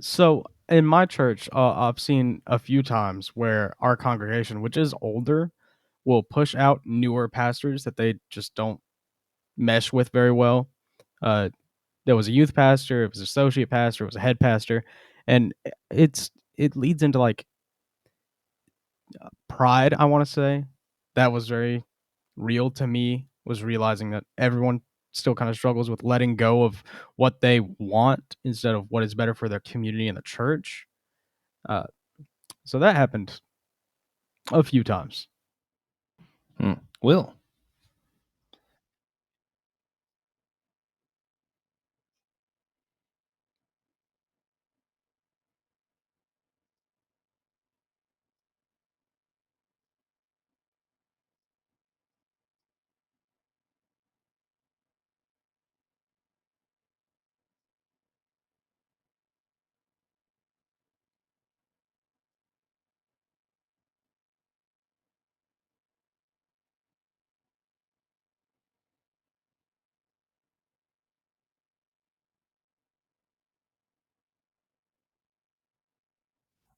So in my church, I've seen a few times where our congregation, which is older, will push out newer pastors that they just don't mesh with very well. Uh, there was a youth pastor, it was an associate pastor, it was a head pastor, and it leads into like pride. I want to say that was very real to me. Was realizing that everyone still kind of struggles with letting go of what they want instead of what is better for their community and the church. Uh, so that happened a few times. Will.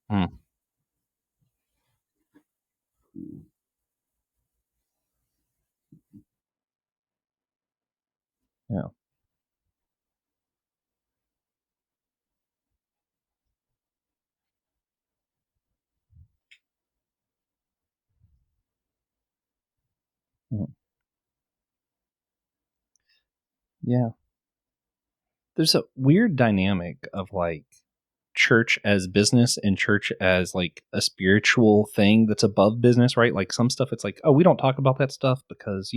Hmm. Yeah. Mhm. Yeah. There's a weird dynamic of like church as business and church as like a spiritual thing that's above business, right? Like some stuff, it's like, oh, we don't talk about that stuff because,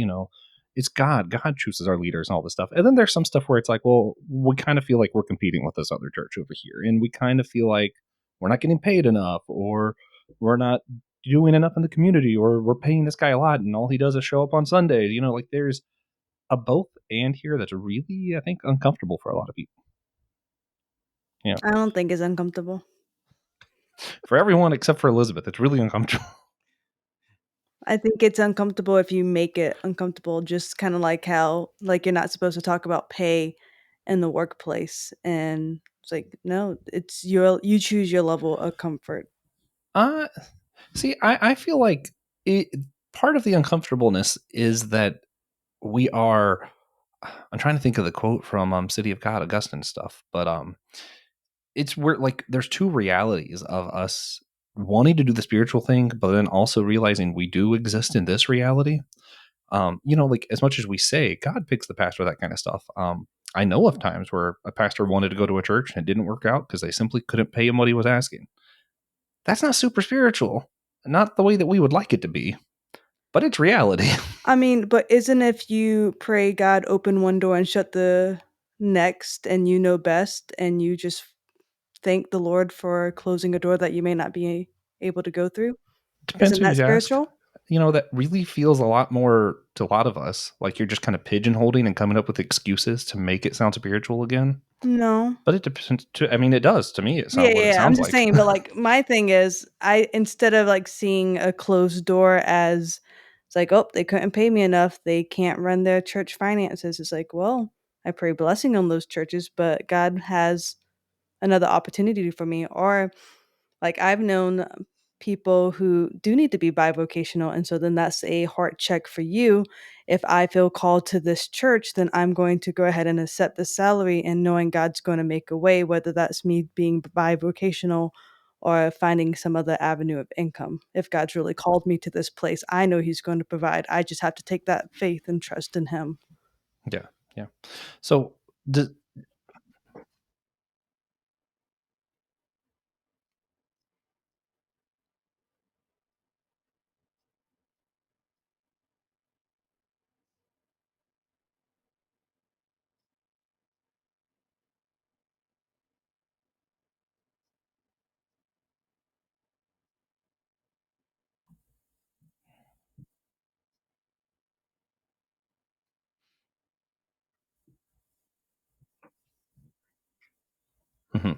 it's God. God chooses our leaders and all this stuff. And then there's some stuff where it's like, well, we kind of feel like we're competing with this other church over here. And we kind of feel like we're not getting paid enough, or we're not doing enough in the community, or we're paying this guy a lot and all he does is show up on Sundays. Like there's a both and here that's really, I think, uncomfortable for a lot of people. Yeah. I don't think it's uncomfortable. For everyone except for Elizabeth, it's really uncomfortable. I think it's uncomfortable if you make it uncomfortable, just kind of like how like you're not supposed to talk about pay in the workplace, and it's like no, it's you choose your level of comfort. Uh, See, I feel like it, part of the uncomfortableness is that we are. I'm trying to think of the quote from City of God, Augustine stuff, but it's where like there's two realities of us wanting to do the spiritual thing, but then also realizing we do exist in this reality. Like as much as we say God picks the pastor, that kind of stuff. I know of times where a pastor wanted to go to a church and it didn't work out because they simply couldn't pay him what he was asking. That's not super spiritual, not the way that we would like it to be, but it's reality. I mean, but isn't if you pray God open one door and shut the next, and you know best, and you just thank the Lord for closing a door that you may not be able to go through? Depends Isn't who that you ask. spiritual? That really feels a lot more to a lot of us like you're just kind of pigeonholing and coming up with excuses to make it sound spiritual again. No. But it depends. I mean, it does to me. It's Yeah, not what yeah, it yeah, I'm sounds just like. saying, but, like, my thing is, I instead of, like, seeing a closed door as it's like, "Oh, they couldn't pay me enough, they can't run their church finances," it's like, well, I pray blessing on those churches, but God has another opportunity for me. Or like I've known people who do need to be bivocational, and so then that's a heart check for you. If I feel called to this church, then I'm going to go ahead and accept the salary and knowing God's going to make a way, whether that's me being bivocational or finding some other avenue of income. If God's really called me to this place, I know He's going to provide. I just have to take that faith and trust in Him. Yeah, yeah. So, d mhm,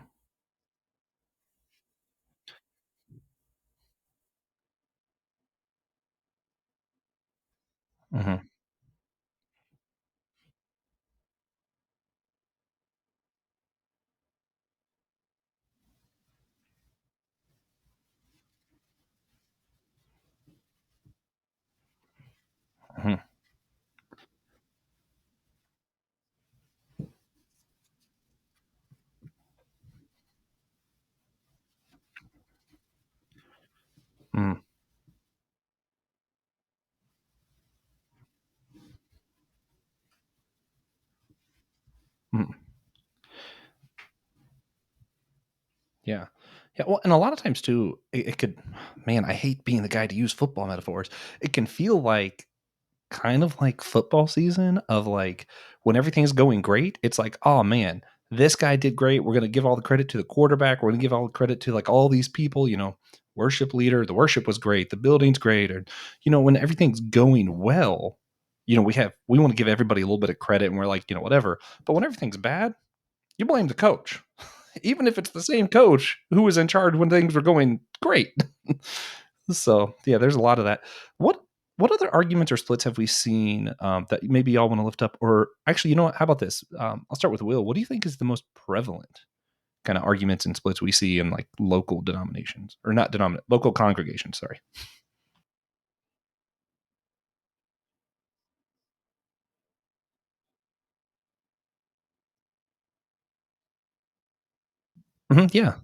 mhm. Yeah. Yeah. Well, and a lot of times too, it could, man, I hate being the guy to use football metaphors. It can feel like kind of like football season of like when everything's going great, it's like, oh man, this guy did great. We're going to give all the credit to the quarterback. We're going to give all the credit to like all these people, worship leader. The worship was great. The building's great. Or, when everything's going well, we want to give everybody a little bit of credit and we're like, whatever. But when everything's bad, you blame the coach, even if it's the same coach who was in charge when things were going great. So yeah, there's a lot of that. What other arguments or splits have we seen that maybe y'all want to lift up? Or actually, you know what? How about this? I'll start with Will. What do you think is the most prevalent kind of arguments and splits we see in like local denominations, or not local congregations? Sorry. Yeah.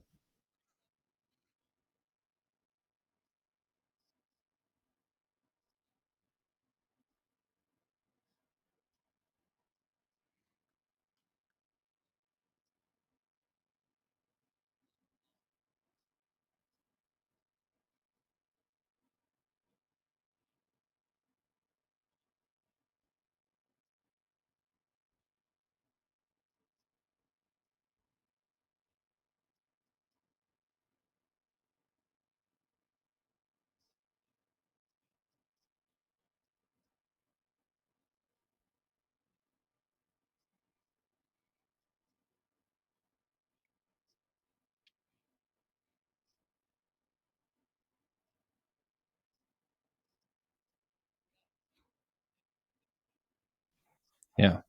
Yeah.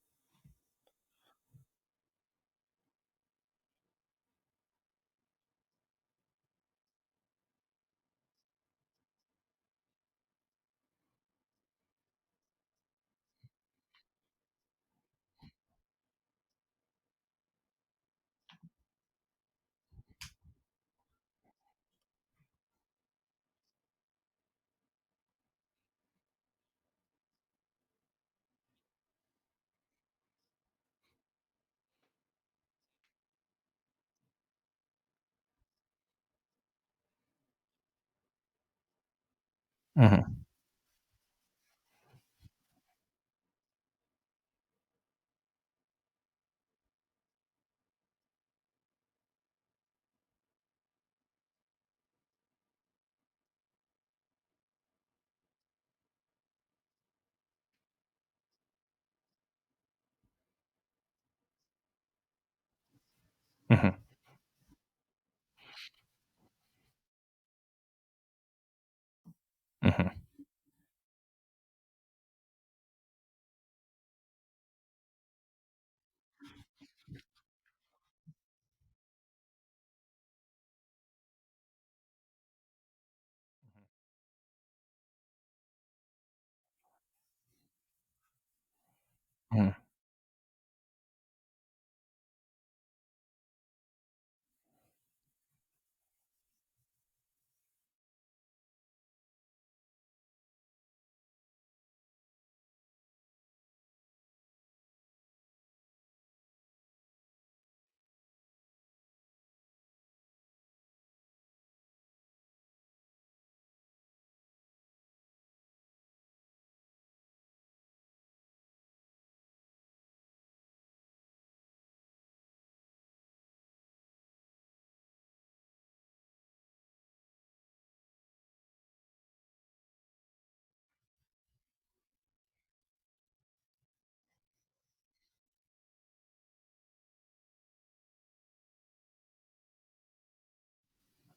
Hmm. Hmm. Hmm. Hmm.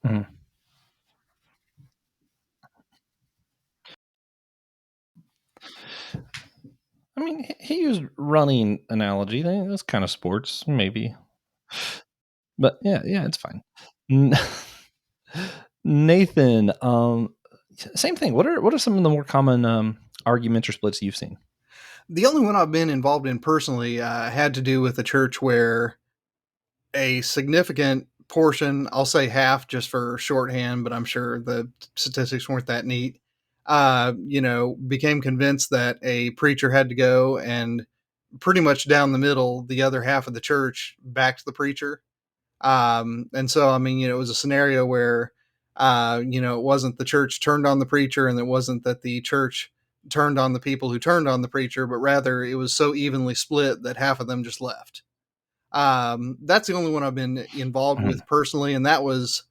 Hmm. I mean, he used running analogy. That's kind of sports, maybe. But yeah, yeah, it's fine. N- Nathan, same thing. What are some of the more common arguments or splits you've seen? The only one I've been involved in personally had to do with a church where a significant portion, I'll say half just for shorthand, but I'm sure the statistics weren't that neat, became convinced that a preacher had to go, and pretty much down the middle, the other half of the church backed the preacher. And so, I mean, it was a scenario where, it wasn't the church turned on the preacher, and it wasn't that the church turned on the people who turned on the preacher, but rather it was so evenly split that half of them just left. That's the only one I've been involved Mhm. with personally, and that was,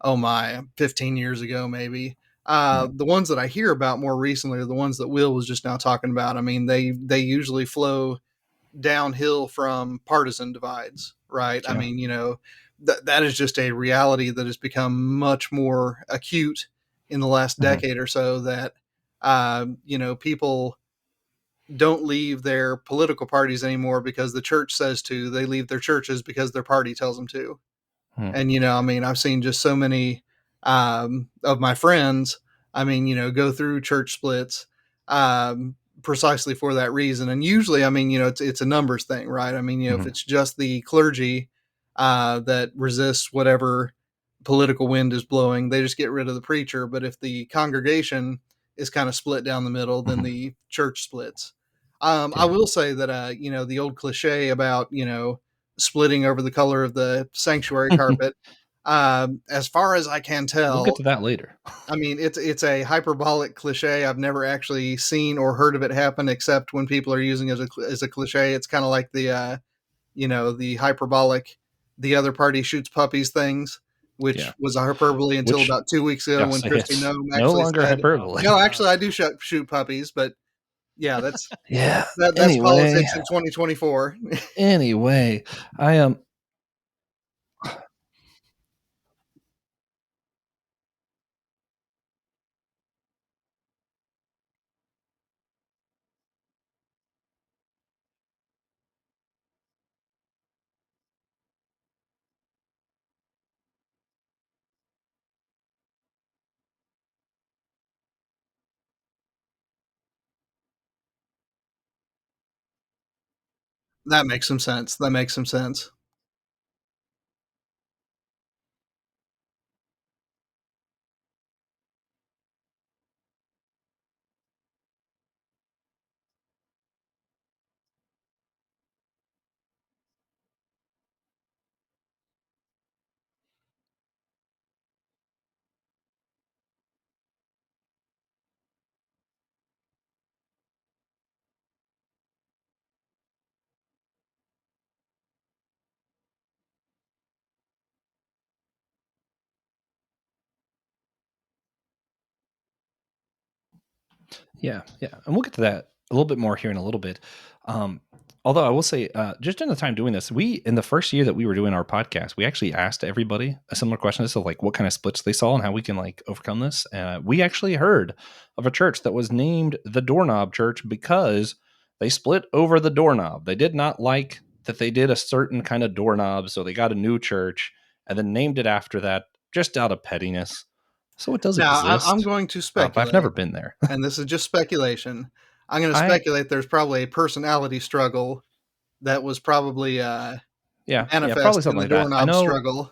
oh my, 15 years ago, maybe. Mhm. The ones that I hear about more recently are the ones that Will was just now talking about. I mean, they usually flow downhill from partisan divides, right? I Yeah. mean, that is just a reality that has become much more acute in the last Mhm. decade or so. That people don't leave their political parties anymore because the church says to. They leave their churches because their party tells them to. Mhm. And, I mean, I've seen just so many of my friends, I mean, go through church splits precisely for that reason. And usually, I mean, it's a numbers thing, right? I mean, if Mhm. it's just the clergy that resists whatever political wind is blowing, they just get rid of the preacher. But if the congregation is kind of split down the middle, then Mhm. the church splits. I Yeah. will say that, the old cliche about, splitting over the color of the sanctuary carpet. As far as I can We'll get tell, to that later. I mean, it's a hyperbolic cliche. I've never actually seen or heard of it happen, except when people are using it as a cliche. It's kind of like the hyperbolic, the other party shoots puppies things, which Yeah. was a hyperbole until Which, about 2 weeks ago when yes, Christy it's Nome no actually longer said, hyperbole. "No, actually, I do shoot puppies." But yeah, Yeah. that's Anyway, politics in 2024. anyway, I am. That makes some sense. That makes some sense. Yeah, yeah, and we'll get to that a little bit more here in a little bit. Um, Although I will say, just in the time doing this, we in the first year that we were doing our podcast, we actually asked everybody a similar question as to like what kind of splits they saw and how we can like overcome this. We actually heard of a church that was named the Doorknob Church because they split over the doorknob. They did not like that they did a certain kind of doorknob, so they got a new church and then named it after that, just out of pettiness. So it does Now, I'm exist, going to but I've never speculate, been there. and this is just speculation. I'm going to I speculate there's probably a personality struggle that was probably Yeah, manifest probably in something the like that. doorknob struggle.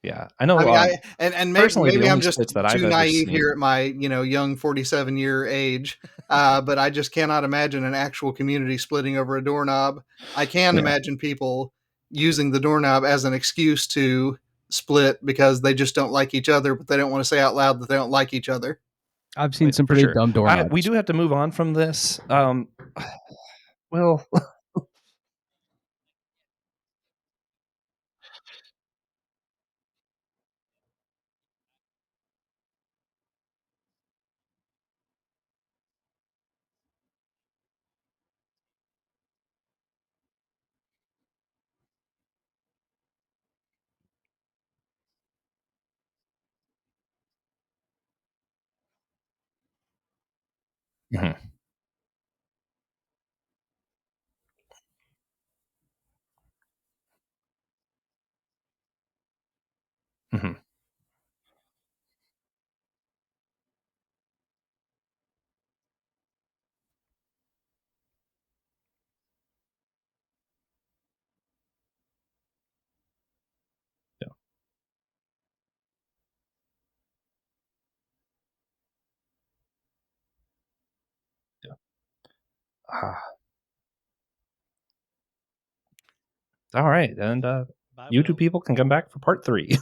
I I know, mean, and personally, the maybe only I'm just splits that I've too ever naive here seen. at my young 47-year age, but I just cannot imagine an actual community splitting over a doorknob. I can Yeah, imagine people using the doorknob as an excuse to split because they just don't like each other, but they don't want to say out loud that they don't like each other. I've seen some for pretty sure. dumb We doorknobs. do have to move on from this. Well, mhm, mhm, yeah, yeah. Ah, all right, and You two people can come back for part 3.